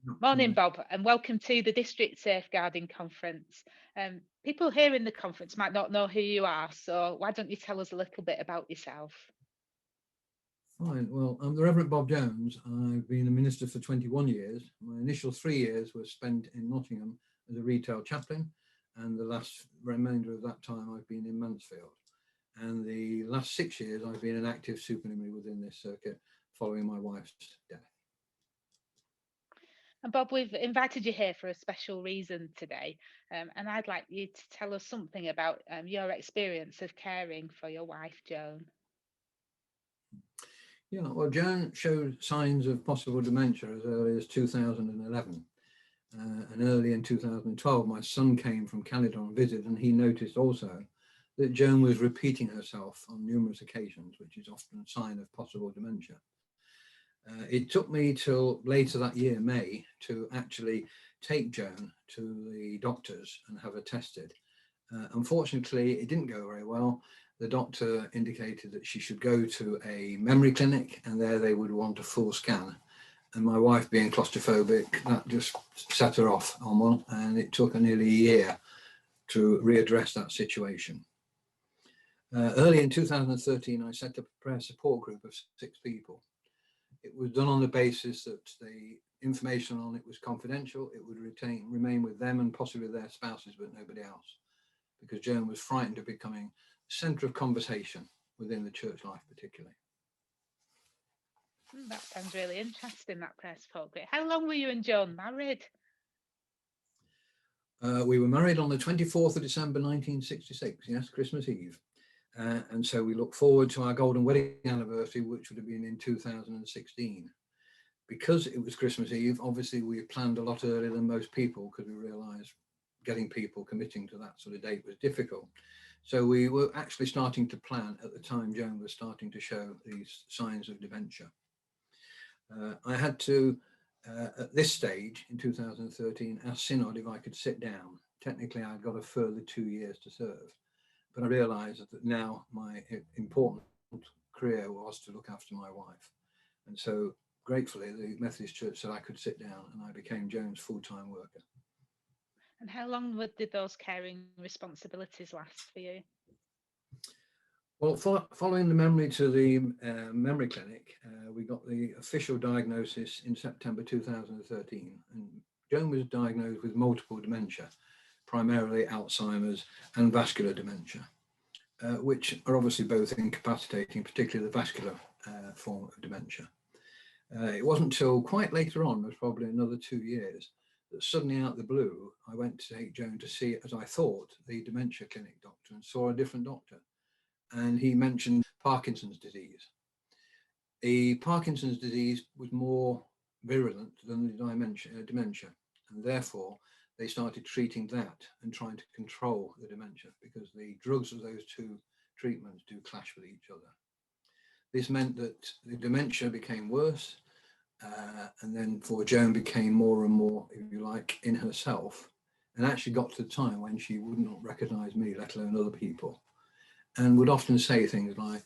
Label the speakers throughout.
Speaker 1: Morning, Bob, and welcome to the District Safeguarding Conference. People hearing the conference might not know who you are, so why don't you tell us a little bit about yourself?
Speaker 2: Fine. Well, I'm the Revd Bob Jones. I've been a minister for 21 years. My initial 3 years were spent in Nottingham as a retail chaplain, and the last remainder of that time I've been in Mansfield. And the last 6 years I've been an active supernumerary within this circuit following my wife's death.
Speaker 1: And Bob, we've invited you here for a special reason today, and I'd like you to tell us something about your experience of caring for your wife, Joan.
Speaker 2: Yeah, well, Joan showed signs of possible dementia as early as 2011. And early in 2012, my son came from Canada on visit, and he noticed also that Joan was repeating herself on numerous occasions, which is often a sign of possible dementia. It took me till later that year, May, to actually take Joan to the doctors and have her tested. Unfortunately, it didn't go very well. The doctor indicated that she should go to a memory clinic, and there they would want a full scan. And my wife, being claustrophobic, that just set her off on one, and it took nearly a year to readdress that situation. Early in 2013, I set up a prayer support group of 6 people. It was done on the basis that the information on it was confidential. It would remain with them and possibly their spouses, but nobody else, because Joan was frightened of becoming the centre of conversation within the church life particularly.
Speaker 1: That sounds really interesting, that prayer support group. How long were you and Joan married?
Speaker 2: We were married on the 24th of December 1966, yes, Christmas Eve. And so we look forward to our golden wedding anniversary, which would have been in 2016. Because it was Christmas Eve, obviously we planned a lot earlier than most people, because we realised getting people committing to that sort of date was difficult. So we were actually starting to plan at the time Joan was starting to show these signs of dementia. I had to, at this stage in 2013, ask Synod if I could sit down. Technically, I'd got a further 2 years to serve. But I realised that now my important career was to look after my wife. And so gratefully, the Methodist Church said I could sit down, and I became Joan's full-time worker.
Speaker 1: And how long did those caring responsibilities last for you?
Speaker 2: Well, following the memory to the memory clinic, we got the official diagnosis in September 2013. And Joan was diagnosed with multiple dementia, primarily Alzheimer's and vascular dementia, which are obviously both incapacitating, particularly the vascular form of dementia. It wasn't until quite later on, it was probably another 2 years, that suddenly out of the blue, I went to take Joan to see, as I thought, the dementia clinic doctor, and saw a different doctor. And he mentioned Parkinson's disease. The Parkinson's disease was more virulent than the dementia, and therefore they started treating that and trying to control the dementia, because the drugs of those two treatments do clash with each other. This meant that the dementia became worse, and then for Joan became more and more, if you like, in herself, and actually got to the time when she would not recognise me, let alone other people, and would often say things like,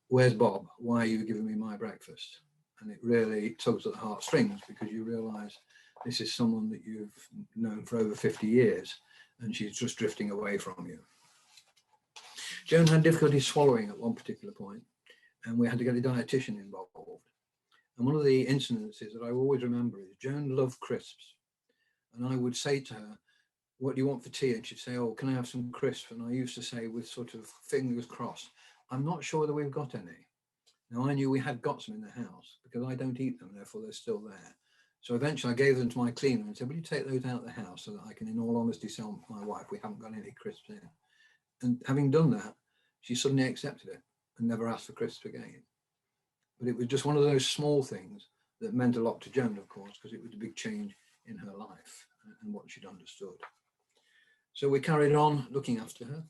Speaker 2: "Where's Bob? Why are you giving me my breakfast?" And it really tugs at the heartstrings, because you realise this is someone that you've known for over 50 years, and she's just drifting away from you. Joan had difficulty swallowing at one particular point, and we had to get a dietitian involved. And one of the incidences that I always remember is Joan loved crisps. And I would say to her, "What do you want for tea?" And she'd say, "Oh, can I have some crisps?" And I used to say, with sort of fingers crossed, "I'm not sure that we've got any." Now, I knew we had got some in the house, because I don't eat them, therefore they're still there. So eventually I gave them to my cleaner and said, "Will you take those out of the house so that I can, in all honesty, tell my wife we haven't got any crisps in?" And having done that, she suddenly accepted it and never asked for crisps again. But it was just one of those small things that meant a lot to Joan, of course, because it was a big change in her life and what she'd understood. So we carried on looking after her.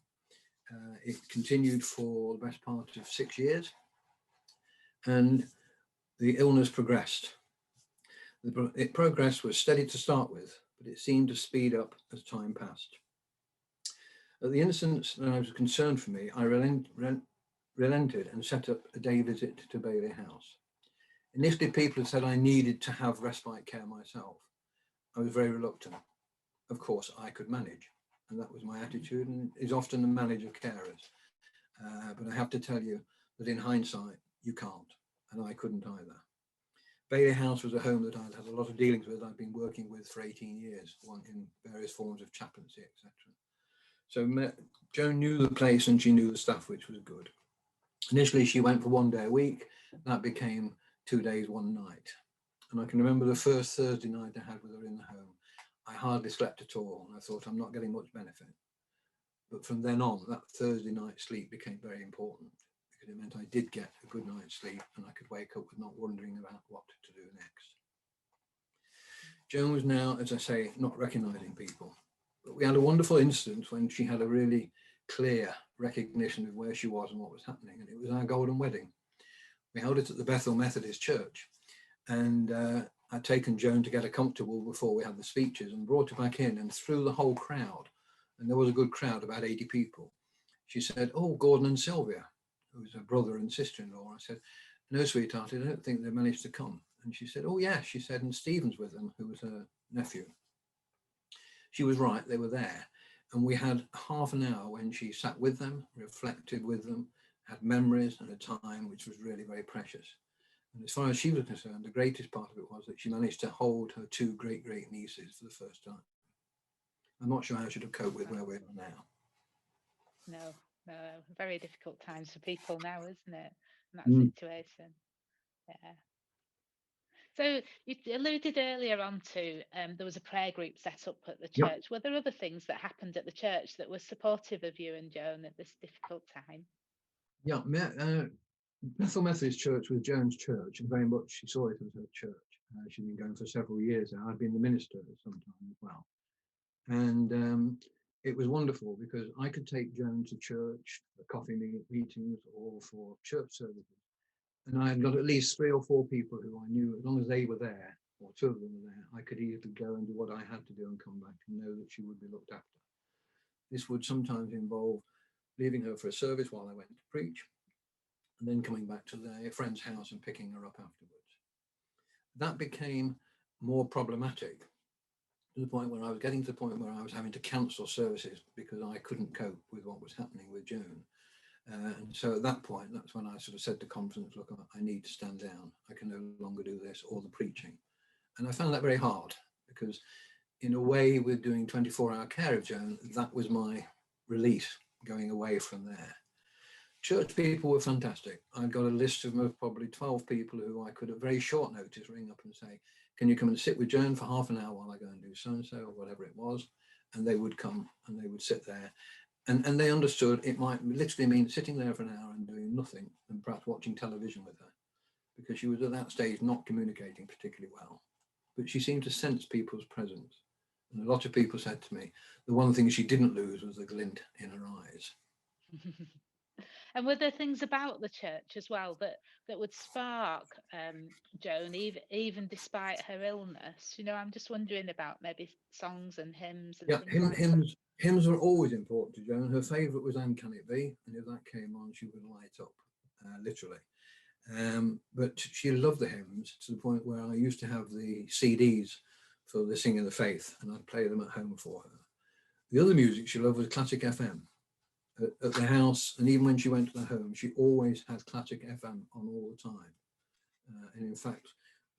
Speaker 2: It continued for the best part of 6 years, and the illness progressed. The progress was steady to start with, but it seemed to speed up as time passed. At the instance that I was concerned for me, I relented and set up a day visit to Bailey House. Initially, people had said I needed to have respite care myself, I was very reluctant. Of course, I could manage, and that was my attitude, and is often the manage of carers. But I have to tell you that in hindsight, you can't, and I couldn't either. Bailey House was a home that I'd had a lot of dealings with. I'd been working with for 18 years, one in various forms of chaplaincy, etc. So Joan knew the place and she knew the staff, which was good. Initially, she went for 1 day a week. That became 2 days, 1 night. And I can remember the first Thursday night I had with her in the home. I hardly slept at all, and I thought, I'm not getting much benefit. But from then on, that Thursday night sleep became very important, because it meant I did get a good night's sleep and I could wake up with not wondering about what to do next. Joan was now, as I say, not recognising people. But we had a wonderful instance when she had a really clear recognition of where she was and what was happening, and it was our golden wedding. We held it at the Bethel Methodist Church, and I'd taken Joan to get her comfortable before we had the speeches and brought her back in, and through the whole crowd, and there was a good crowd, about 80 people, she said, "Oh, Gordon and Sylvia," who was her brother and sister-in-law. I said, "No, sweetheart, I don't think they managed to come." And she said, "Oh, yeah," she said, "and Stephen's with them," who was her nephew. She was right, they were there. And we had half an hour when she sat with them, reflected with them, had memories and a time which was really very precious. And as far as she was concerned, the greatest part of it was that she managed to hold her 2 great nieces for the first time. I'm not sure how she would have coped with where we are now.
Speaker 1: No, no, very difficult times for people now, isn't it? In that
Speaker 2: Mm.
Speaker 1: situation. Yeah. So you alluded earlier on to there was a prayer group set up at the
Speaker 2: Yep.
Speaker 1: church. Were there other things that happened at the church that were supportive of you and Joan at this difficult time?
Speaker 2: Yeah. Bethel Methodist Church was Joan's church, and very much she saw it as her church. She'd been going for several years now. I'd been the minister at some time as well. And it was wonderful because I could take Joan to church, for coffee meetings, or for church services. And I had got at least 3 or 4 people who I knew, as long as they were there, or 2 of them were there, I could easily go and do what I had to do and come back and know that she would be looked after. This would sometimes involve leaving her for a service while I went to preach, and then coming back to their friend's house and picking her up afterwards. That became more problematic, to the point where I was getting to the point where I was having to cancel services because I couldn't cope with what was happening with Joan. And so at that point, that's when I sort of said to conference, look, I need to stand down. I can no longer do this or the preaching. And I found that very hard because in a way, with doing 24-hour care of Joan, that was my release, going away from there. Church people were fantastic. I got a list of most probably 12 people who I could at very short notice ring up and say, can you come and sit with Joan for half an hour while I go and do so-and-so or whatever it was? And they would come and they would sit there. And they understood it might literally mean sitting there for an hour and doing nothing and perhaps watching television with her, because she was at that stage not communicating particularly well. But she seemed to sense people's presence. And a lot of people said to me, the one thing she didn't lose was the glint in her eyes.
Speaker 1: And were there things about the church as well that would spark Joan, even despite her illness? You know, I'm just wondering about maybe songs and hymns and
Speaker 2: Yeah,
Speaker 1: things like that.
Speaker 2: hymns were always important to Joan. Her favourite was "And Can It Be?" and if that came on, she would light up, literally. But she loved the hymns to the point where I used to have the CDs for the Singing of the Faith, and I'd play them at home for her. The other music she loved was classic FM. At the house, and even when she went to the home, she always had classic FM on all the time. And in fact,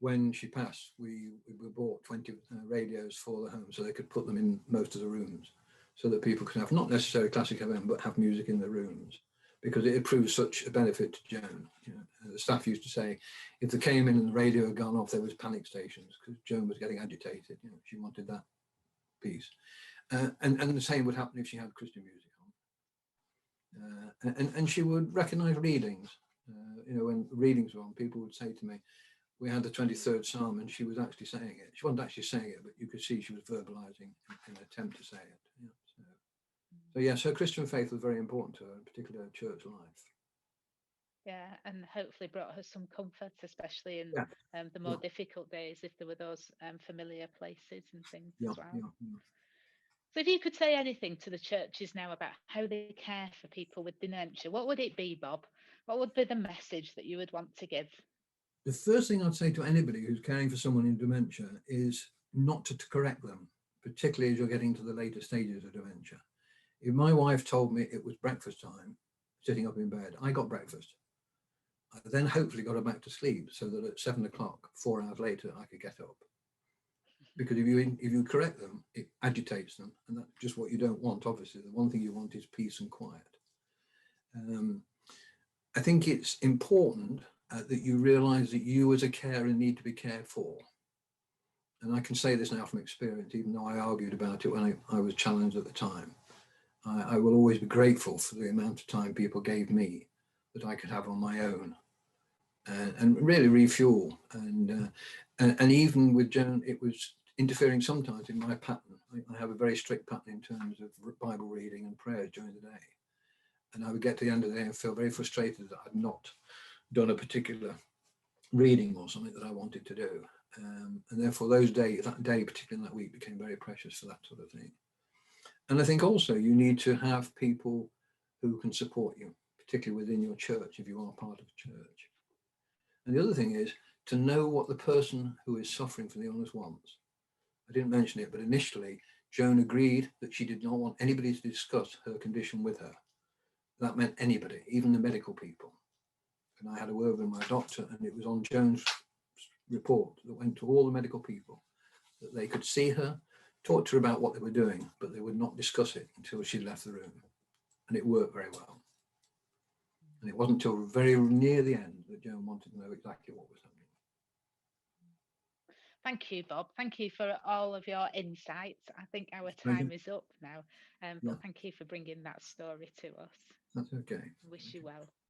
Speaker 2: when she passed, we bought 20 radios for the home so they could put them in most of the rooms so that people could have not necessarily classic FM, but have music in their rooms, because it had proved such a benefit to Joan. You know, the staff used to say, if they came in and the radio had gone off, there was panic stations because Joan was getting agitated. You know, she wanted that peace. And the same would happen if she had Christian music on. And she would recognize readings. You know, when readings were on, people would say to me, we had the 23rd Psalm and she was actually saying it. She wasn't actually saying it, but you could see she was verbalizing in an attempt to say it. You know, so yes, her Christian faith was very important to her, in particular her church life.
Speaker 1: Yeah, and hopefully brought her some comfort, especially in
Speaker 2: Yeah,
Speaker 1: the more
Speaker 2: yeah,
Speaker 1: difficult days, if there were those familiar places and things
Speaker 2: yeah,
Speaker 1: as well.
Speaker 2: yeah, yeah.
Speaker 1: So, if you could say anything to the churches now about how they care for people with dementia, what would it be, Bob? What would be the message that you would want to give?
Speaker 2: The first thing I'd say to anybody who's caring for someone in dementia is not to correct them, particularly as you're getting to the later stages of dementia. If my wife told me it was breakfast time, sitting up in bed, I got breakfast. I then hopefully got her back to sleep so that at 7 o'clock, 4 hours later, I could get up. Because if you correct them, it agitates them, and that's just what you don't want. Obviously, the one thing you want is peace and quiet. I think it's important that you realise that you as a carer need to be cared for. And I can say this now from experience, even though I argued about it when I was challenged at the time. I will always be grateful for the amount of time people gave me that I could have on my own, and really refuel. And even with Joan, it was interfering sometimes in my pattern. I have a very strict pattern in terms of Bible reading and prayers during the day. And I would get to the end of the day and feel very frustrated that I'd not done a particular reading or something that I wanted to do. And therefore that day, particularly in that week, became very precious for that sort of thing. And I think also you need to have people who can support you, particularly within your church, if you are part of a church. And the other thing is to know what the person who is suffering from the illness wants. I didn't mention it, but initially, Joan agreed that she did not want anybody to discuss her condition with her. That meant anybody, even the medical people. And I had a word with my doctor, and it was on Joan's report that went to all the medical people that they could see her, talk to her about what they were doing, but they would not discuss it until she left the room. And it worked very well. And it wasn't until very near the end that Joan wanted to know exactly what was happening.
Speaker 1: Thank you, Bob. Thank you for all of your insights. I think our
Speaker 2: Pleasure.
Speaker 1: time is up now,
Speaker 2: Yeah.
Speaker 1: but thank you for bringing that story to us.
Speaker 2: That's okay.
Speaker 1: Wish you well.